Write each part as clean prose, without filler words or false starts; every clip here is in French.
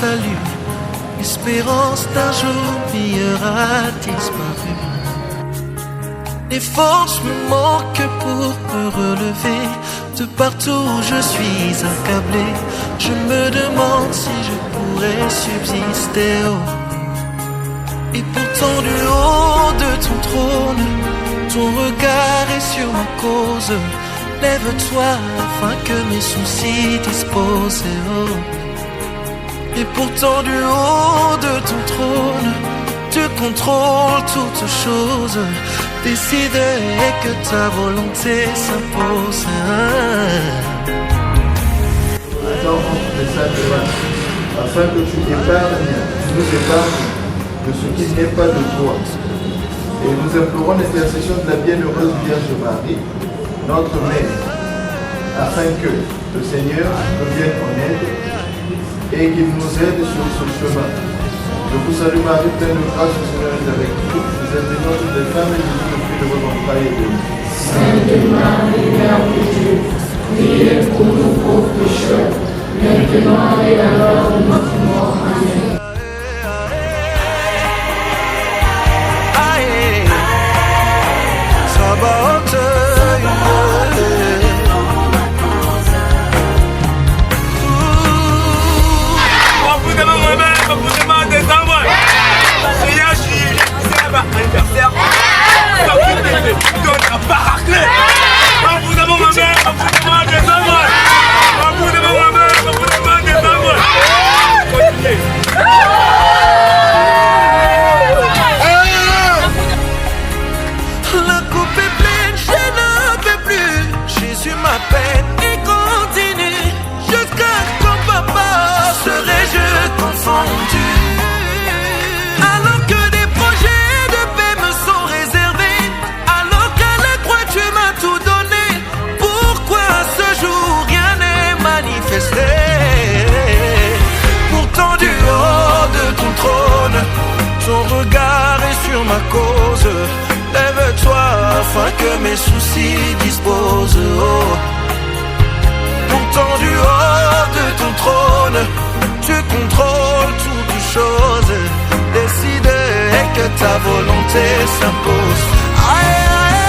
salut. L'espérance d'un jour meilleur a disparu. Les forces me manquent pour me relever. De partout où je suis accablé, je me demande si je pourrais subsister. Oh. Et pourtant du haut de ton trône, ton regard est sur ma cause. Lève-toi afin que mes soucis disposent. Oh. Et pourtant du haut de ton trône, tu contrôles toutes choses. Décide et que ta volonté s'impose. Attends, de ça, afin que tu épargnes, nous épargnes de ce qui n'est pas de toi. Et nous implorons l'intercession de la bienheureuse Vierge Marie, notre Mère, afin que le Seigneur nous vienne en aide et qu'il nous aide sur ce chemin. Je vous salue Marie, pleine de grâce, le Seigneur est avec vous. Vous êtes bénie toutes les femmes et Jésus, le fruit de vos entrailles, est béni. Sainte Marie, Mère de Dieu, priez pour nous pauvres pécheurs, maintenant et à l'heure de notre mort. Amen. La coupe est pleine, je n'en peux plus. Jésus m'appelle et continue. Jusqu'à quand papa serai-je confondu? Alors que des projets de paix me sont réservés, alors qu'à la croix tu m'as tout donné, pourquoi ce jour rien n'est manifesté? Pourtant du haut de ton trône, ton regard est sur ma cause. Lève-toi afin que mes soucis disposent. Oh. Pourtant du haut de ton trône, tu contrôles toutes choses. Décide et que ta volonté s'impose. Aïe, aïe,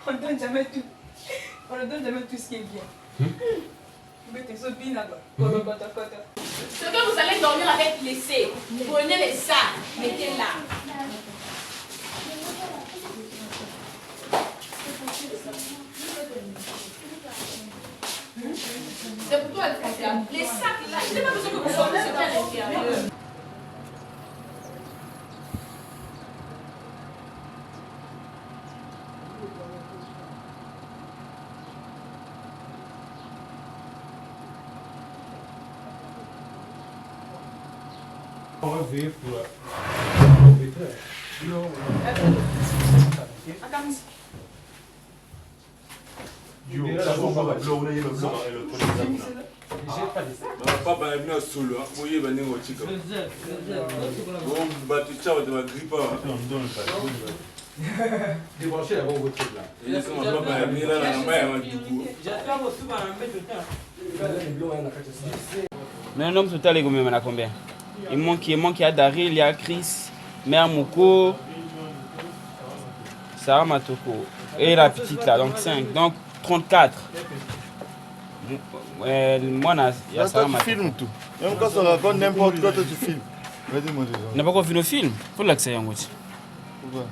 On ne donne jamais tout. On ne donne jamais tout ce qui est bien. Mettez ce bin là-bas. Ce que vous allez dormir avec, laissez. Prenez les sacs, mettez là. C'est pour toi, les sacs là. Je n'ai pas besoin que vous sortez ce qu'il y a à l'intérieur. On va vivre pour le propriétaire. Papa est venu solo. Vous voyez, venez au chico. Bon, bah tu sais, tu vas gripper. Débranchez la bombe là. Papa est venu là, la main, du coup. Mais un homme total est combien? Il manque à Daryl, il y a Chris, Mère Mouko, Sarah Matoko et la petite là, donc 5, donc 34. Moi, il y a Sarah Matoko. Tu filmes tout. Même quand on raconte n'importe quoi, tu filmes. Vas-y, moi, déjà. On n'a pas encore vu nos films. Il faut l'accès à Ngoti. Pourquoi?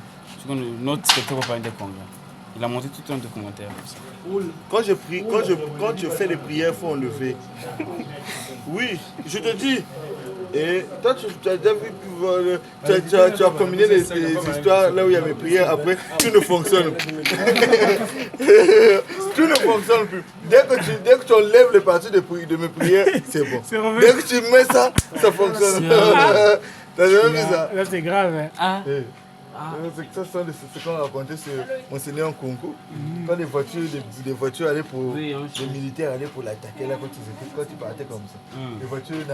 Notre secteur va parler des congrès. Il a monté tout un documentaire. Quand je fais les prières, il faut enlever. Oui, je te dis. Et toi, tu as déjà vu, tu as combiné les histoires là où il y a mes prières. Après, tout ne fonctionne plus. Tout ne fonctionne plus. Dès que tu enlèves les parties de mes prières, c'est bon. Dès que tu mets ça, ça fonctionne. T'as jamais vu ça? Là, c'est grave. Hein? Ça, c'est ce qu'on racontait sur Monseigneur Nkonko. Quand les voitures allaient pour. Les militaires allaient pour l'attaquer là quand ils partaient comme ça. Les voitures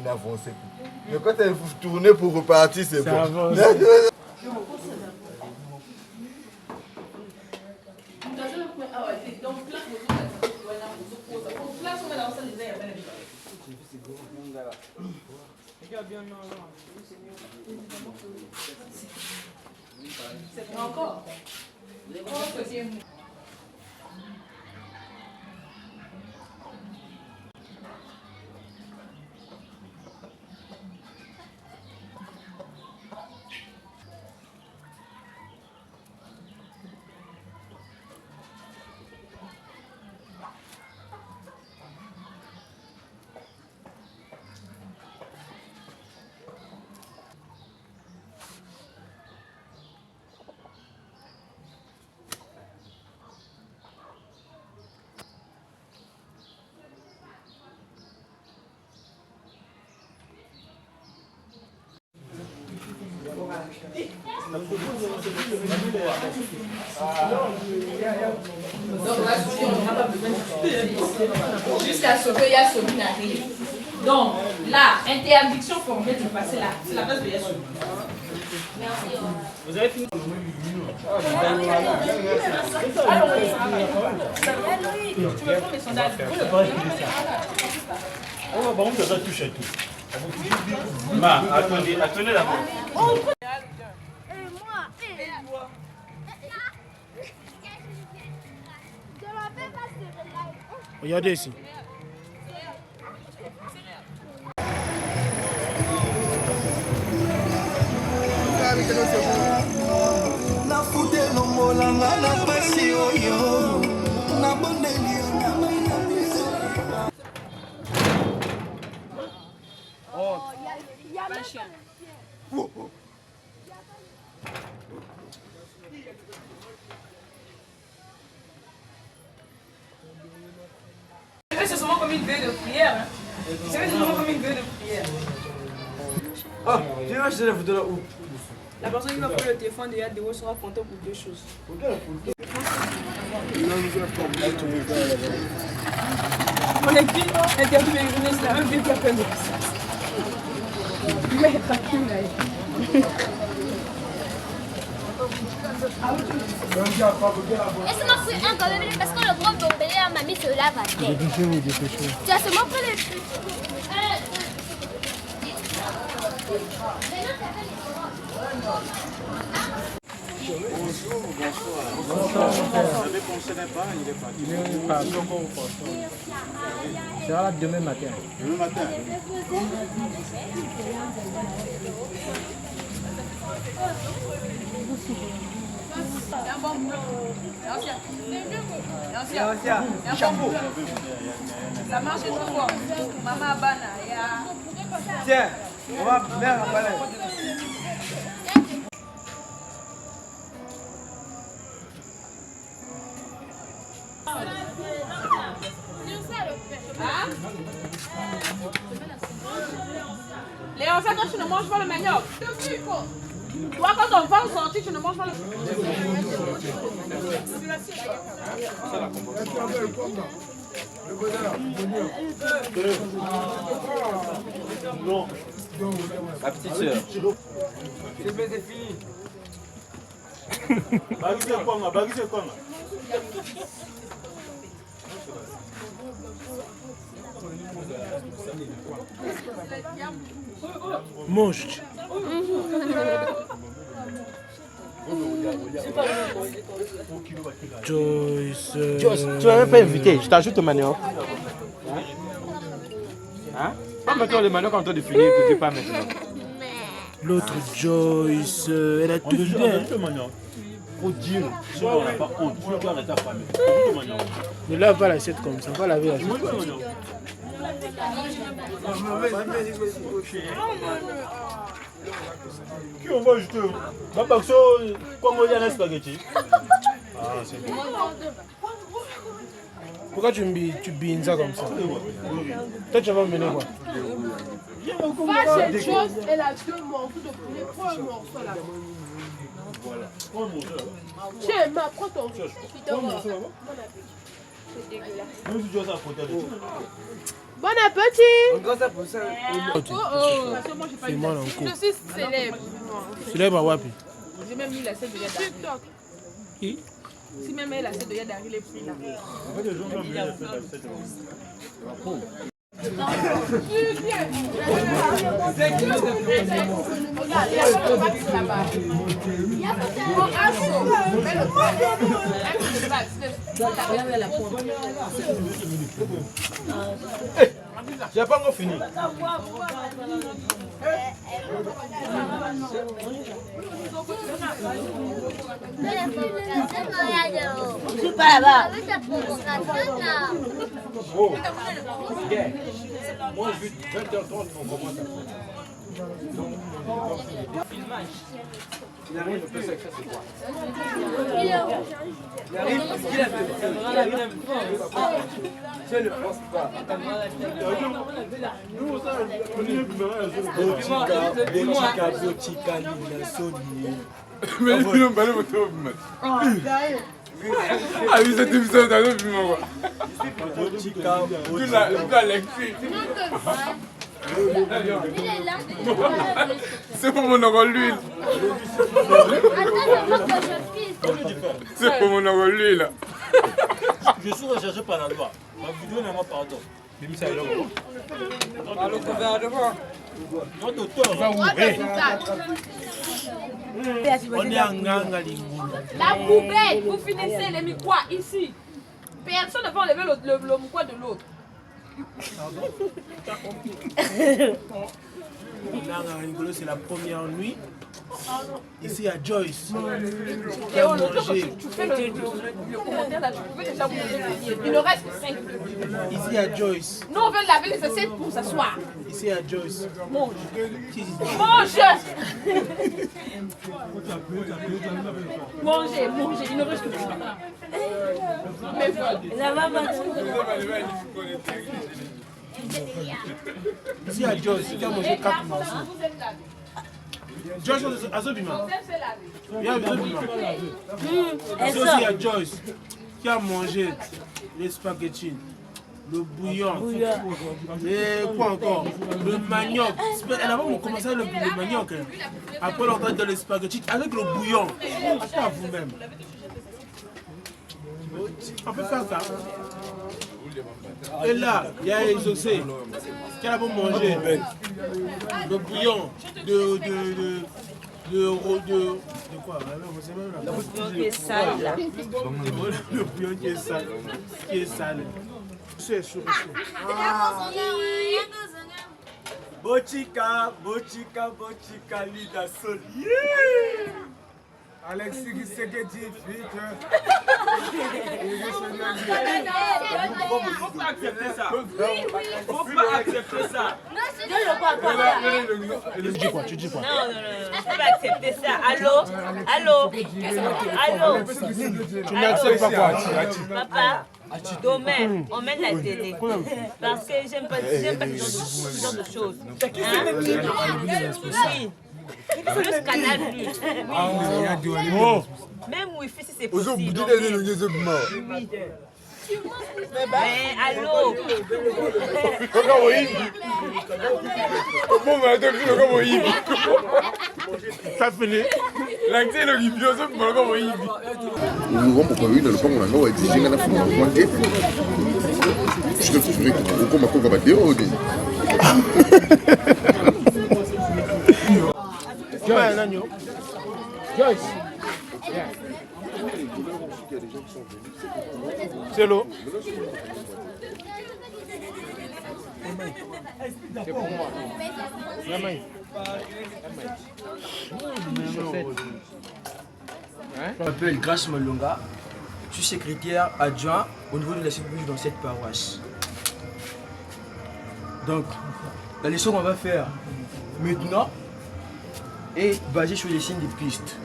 n'avançaient plus. Mais quand elles tournaient pour repartir, c'est bon. C'est encore. Jusqu'à ce que Yassoumi n'arrive. Donc, là, interdiction formelle de passer là. C'est la place de Yassoumi. Merci. Vous avez fini? Tu veux prendre les sondages? On va te toucher tout. Ma, attendez d'abord. Regardez ici. Na fute lomolanga na pasi oyo na bondeli C'est seulement comme une veille de prière. C'est seulement comme une veille de prière. Ah, tu vas acheter la photo là où? La personne qui va prendre le téléphone de Yadéo sera comptée pour deux choses. On écrit interdit de l'uriner, c'est la même vie qui a plein de puissance. Mais tranquille là. Laisse-moi pris un quand même parce que le gros bombelé m'a mis sur la tête. Tu as seulement pris le truc. Bonsoir. Vous avez pensé pas, il est parti. C'est là demain matin. Demain matin. Ça marche trop fort. Maman Abana, Tiens, on va faire un balai. Léon, ça quand tu ne manges pas le manioc. Toi, quand ton ventre sortit, tu ne manges pas le Non. Ma petite soeur. C'est fini. Bagise quoi? Mange. Joyce. Joyce, tu n'avais pas invité, je t'ajoute au manioc. Hein? Pas maintenant le manioc en train de finir, tu ne pas maintenant. L'autre Joyce, elle a tout fait. Faut dire, si on n'a pas honte, tu dois arrêter ta famille. Ne lave pas l'assiette comme ça, on va laver l'assiette. Qui on va ajouter? Babakso, comment il y a un spaghetti? Ah, c'est bon. Pourquoi tu bines ça comme ça? Toi, tu vas me mener quoi? Pas cette chose, elle a 2 morceaux de poulet. Prends un morceau là. Voilà. Prends un morceau là. Tiens, ma, prends ton. Prends un morceau là-bas. C'est dégueulasse. Même si tu dois s'apporter. Bon appétit! Encore ça pour ça. Fais-moi l'encours. Je suis célèbre. Célèbre à Wapi. J'ai même mis l'assiette de Yadari. Qui? Si même elle l'assiette de Yadari, il est pris là. En fait, les gens vont venir faire la fête. J'ai pas encore fini. Je suis pas là-bas. Moi, je 20h30, on commence à faire. Il arrive, on peut ça, c'est quoi? Je ne pense pas. Nous, ça, on est Botica, mais ils n'ont pas le moto. Ah oui, cette émission, t'as vu, moi. Tu l'as lecture. C'est pour mon oreille l'huile. C'est pour mon oreille l'huile. Je suis recherché par la loi. Ma vidéo n'a pas pardon. Le gouvernement. Notre auteur va ouvrir. On est en Nganga Lingunda. La poubelle, vous finissez les microis ici. Personne ne va enlever le micro de l'autre. Nganga Lingunda, c'est la première nuit. Ici à Joyce. Théo, le jour que tu fais le commentaire là, tu peux déjà vous dire. Il ne reste que 5 minutes. Ici à Joyce. Nous, on veut laver les assiettes pour s'asseoir. Ici à Joyce. Mange. Mange. Mangez, mangez. Il ne reste que 5 minutes. Mais voilà. Ici à Joyce, tu as mangé 4 morceaux. Joyce, Azobima. Viens, Azobima. Ici aussi à Joyce, qui a mangé les spaghettis, le bouillon, et quoi encore, le manioc. Elle a vraiment commencé le manioc. Après, on va dans les spaghettis avec le bouillon. Achetez à vous-même. On peut faire ça. Et là, il y a Exaucé qui a mangé le bouillon de quoi? Le bouillon qui est sale là. Le bouillon qui est sale. Qui est sale. C'est sûr. Botica, Lida Sol. Alexis qui sait que tu fais. Faut pas accepter ça. Faut pas accepter ça. Tu dis quoi? Tu dis quoi? Non, faut pas accepter ça. Allô? Tu n'acceptes pas quoi? Papa, demain, on met la télé. Parce que j'aime pas ce genre de choses. Oui. Plus Canal Plus. Même Wi-Fi si c'est possible. Mais allô. Ça finit. C'est l'eau. C'est pour moi. Je m'appelle Grace Malonga. Je suis secrétaire adjoint au niveau de la sécurité dans cette paroisse. Donc, la leçon qu'on va faire maintenant est basée sur les signes de piste.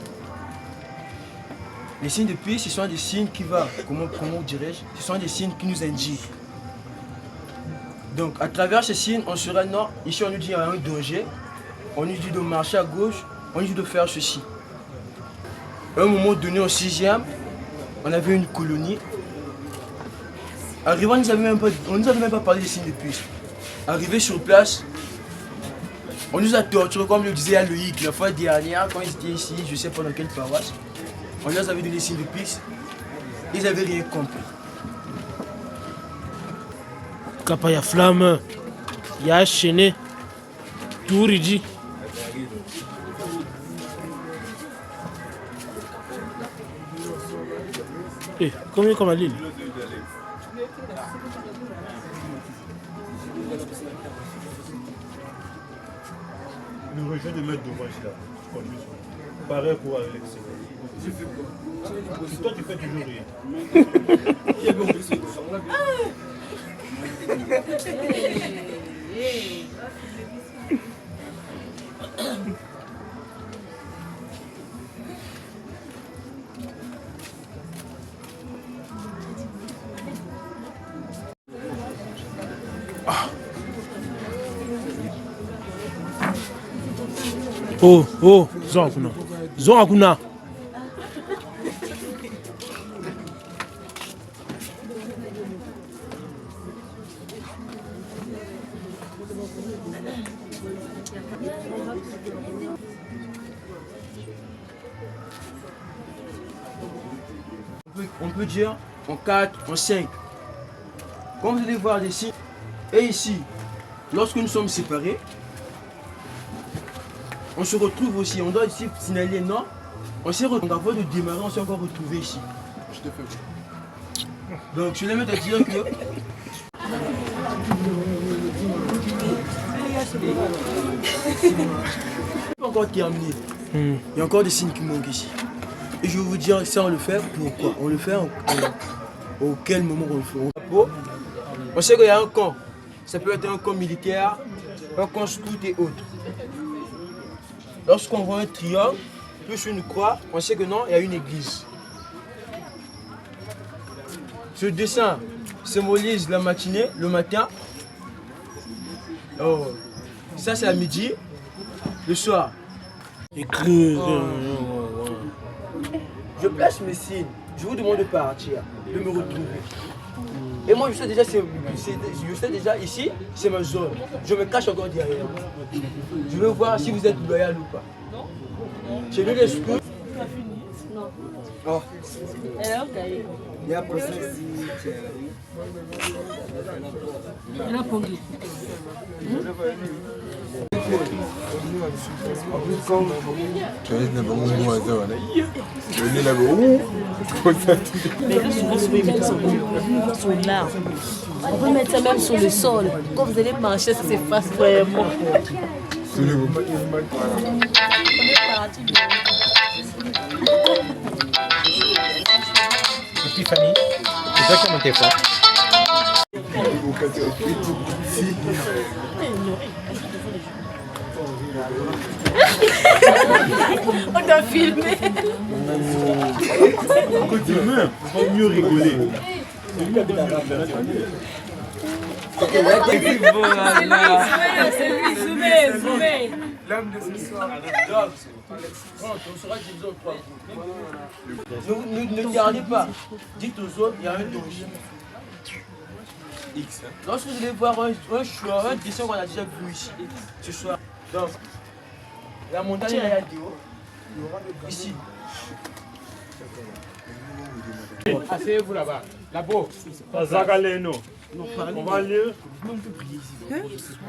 Les signes de piste, ce sont des signes qui vont, comment dirais-je, ce sont des signes qui nous indiquent. Donc, à travers ces signes, on sera non, ici on nous dit qu'il y a un danger, on nous dit de marcher à gauche, on nous dit de faire ceci. À un moment donné, en 6e, on avait une colonie. Arrivant, on ne nous avait même pas parlé des signes de piste. Arrivé sur place, on nous a torturé, comme le disait Loïc la fois dernière, quand ils étaient ici, je ne sais pas dans quelle paroisse. On leur avait donné des signes de piste, ils n'avaient rien compris. Quand il y a flamme, il y a chaîné, tout ridi. Eh, combien comme à Lille? Le rejet de mettre d'ouvrage là, pareil pour Alex. Toi tu fais toujours rien. Oh, Zon Akuna. Zon Akuna. On peut dire en 4, en 5. Comme vous allez voir des signes, et ici, lorsque nous sommes séparés, on se retrouve aussi, on doit ici signaler non. On s'est retrouvé, avant de démarrer, on s'est encore retrouvé ici. Je te fais. Donc je voulais te dire que... pas encore terminé. Il y a encore des signes qui manquent ici. Et je vais vous dire ça, on le fait pourquoi. On le fait auquel moment on le fait. On sait qu'il y a un camp. Ça peut être un camp militaire, un camp scout et autres. Lorsqu'on voit un triangle, plus une croix, on sait que non, il y a une église. Ce dessin symbolise la matinée, le matin. Oh, ça c'est à midi, le soir. Je place mes signes, je vous demande de partir, de me retrouver. Et moi je sais déjà ici, c'est ma zone. Je me cache encore derrière. Je veux voir si vous êtes loyal ou pas. Chez nous les scouts. Non. Oh. Il y a procès ici. Il a pondu. Mais là, souvent, ils mettent son arbre. On peut mettre ça même sur le sol. Quand vous allez marcher, ça s'efface vraiment. Et puis Fanny, c'est toi qui as monté fort. On t'a filmé. Continue, on va mieux rigoler. C'est lui, zoomé. L'âme de ce soir. On sera divisé en 3 groupes. Ne regardez pas. Dites aux autres, il y a un danger. X. Lorsque vous allez voir un choix, un dessin qu'on a déjà vu ici, ce soir. Donc, la montagne est là haut. Ici. Asseyez-vous là-bas. Là-bas. Zagaleno. On va lire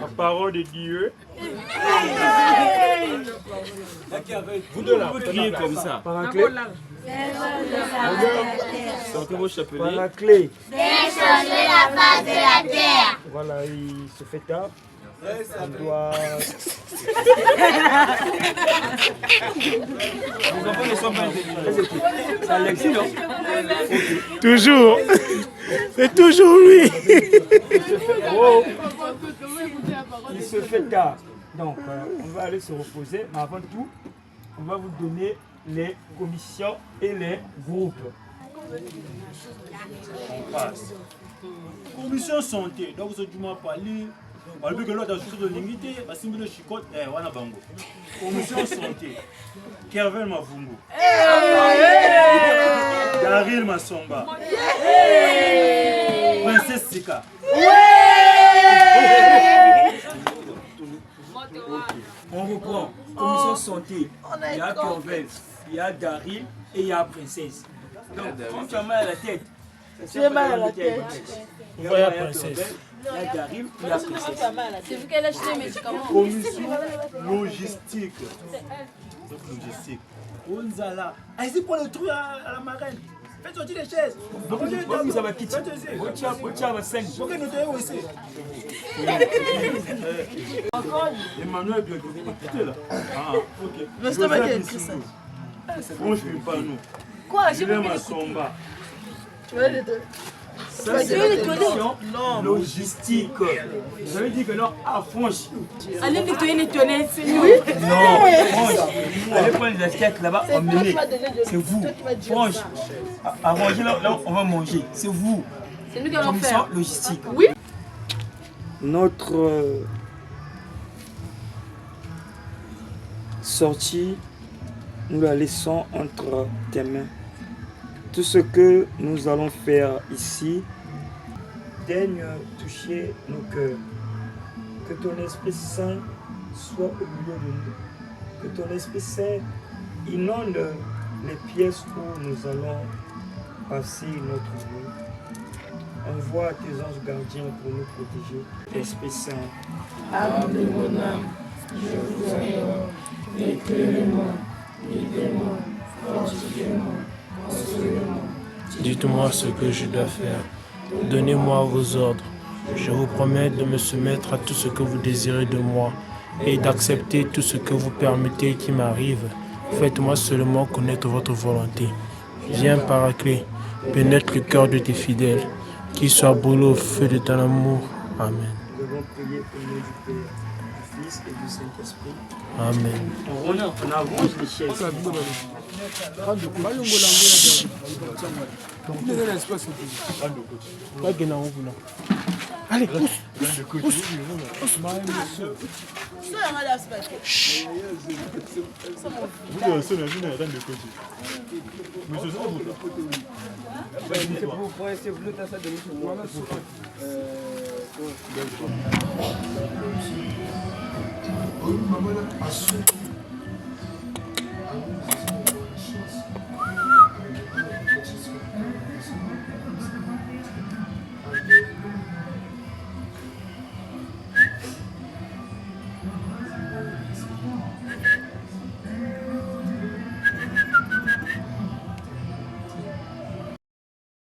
la parole de Dieu. Vous deux là, priez comme ça. Par un clé. Sortez vos chapelets. Par la clé. Changer la face de la terre. Voilà, il se fait tard. On doit... Les enfants ne sont pas intelligents. C'est Alexis, non? Toujours. C'est toujours lui. Oh. Il se fait tard. Donc, on va aller se reposer. Mais avant tout, on va vous donner les commissions et les groupes. On passe. Commission santé. Donc, ce mois parlé. On a vu que l'autre a choisi de limiter. Parce que le chicote, on a bango. Commission santé. Kervel Mavungo. Daryl Masomba. Princesse Sika. On reprend. Commission santé. Il y a Kervel, il y a Daryl et il y a Princesse. Donc, quand tu as mal à la tête, tu as mal à la tête. Il y a Princesse. Il y a Daryl, il y a Princesse. C'est vous qui allez acheter les médicaments. Commission logistique. Logistique. Onzala. Allez-y pour le trou à la marraine. Faites sortir les chaises. Ça va quitter. Emmanuel Biogo. Écoutez là. Ah, ok. Le stomac est écrit ça. Moi, je ne pas nous. Quoi? Je veux ma somba. Tu vas les deux. Ça, c'est la commission logistique. Vous avez dit que non, à Franche. Allez nettoyer, c'est nous. Non, Franche. Allez prendre les assiettes là-bas, emmenez. C'est vous. Franche. À manger là, on va manger. C'est vous. C'est nous qui allons faire. Commission logistique. Oui. Notre sortie, nous la laissons entre tes mains. Tout ce que nous allons faire ici, daigne toucher nos cœurs. Que ton Esprit Saint soit au milieu de nous. Que ton Esprit Saint inonde les pièces où nous allons passer notre vie. Envoie tes anges gardiens pour nous protéger. Esprit Saint. Âme de mon âme, je vous adore. Éclairez-moi, guidez-moi, fortifiez-moi. Dites-moi ce que je dois faire. Donnez-moi vos ordres. Je vous promets de me soumettre à tout ce que vous désirez de moi et d'accepter tout ce que vous permettez qui m'arrive. Faites-moi seulement connaître votre volonté. Viens, Paraclet, pénètre le cœur de tes fidèles, qu'ils soient brûlés au feu de ton amour. Amen. Nous devons prier au nom du Père, du Fils et du Saint-Esprit. Amen. On avance les chaises. Allez, pousse. Pousse.